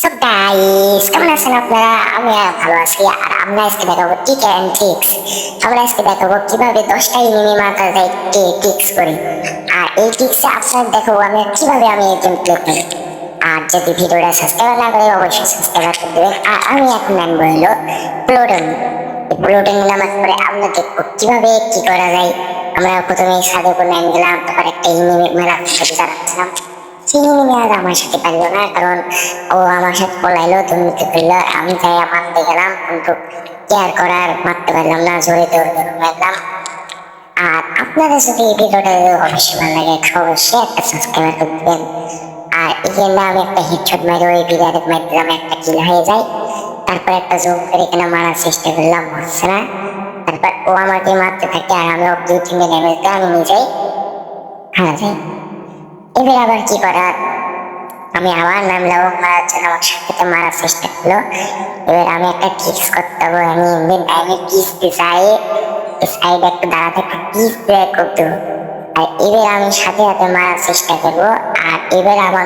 So guys, কেমন আছেন আপনারা? আমি ভালো আছি। আর আমরা আজকে দেখাবো টিক অ্যান্ড ট্রিক্স। আমরা আজকে দেখাবো কিভাবে 10টা এনিমি মারা যায় ট্রিক্স করি। আর এই ট্রিক্সে আপনার দেখাবো আমি কিভাবে এই গেম প্লে করি। আর যদি ভিডিওটা সাবস্ক্রাইব না করে অবশ্যই সাবস্ক্রাইব করে দেবেন। আর আমি এখন নামবো হলো প্লোটন। প্লোটন নামার পরে আমরা দেখবো কিভাবে কি করা যায়। আমরা প্রথমে ছাদের উপর নাম গেলাম, তারপর একটা এনিমি মেলা চালাচ্ছিলাম। চিনি আর আমার সাথে পারলো না, কারণ ও আমার সাথে পলাইলো, দুর্নীতি করলো। আমি যাই মারতে গেলাম, কিন্তু কেয়ার করার মারতে পারলাম না, জোরে দৌড় মারলাম। আর আপনারা যদি এই ভিডিওটা অবশ্যই ভালো লাগে, অবশ্যই একটা সাবস্ক্রাইব করে দিবেন। আর এখানে আমি একটা হেডশট মারি ওই বিরিয়ানি মার দিলাম, একটা কিল হয়ে যায়। তারপর একটা জুম করে এখানে মারার চেষ্টা করলাম, হচ্ছে না। তারপর ও আমাকে মারতে থাকে আর আমি ওর 2-3 ড্যামেজ দিয়ে আমি নিজেই হারা যাই। এবার আবার কি করার, আমি আবার নামলাম, মারার জন্য আমার সাথে মারার চেষ্টা করলো। এবার আমি একটা কিস করতে হবে, আমি এমনি টাইমে কিস দিই, সাইডে একটু দাঁড়াতে একটা কিস দিয়ে করতে। আর এবার আমি সাথে সাথে মারার চেষ্টা করবো। আর এবার আমার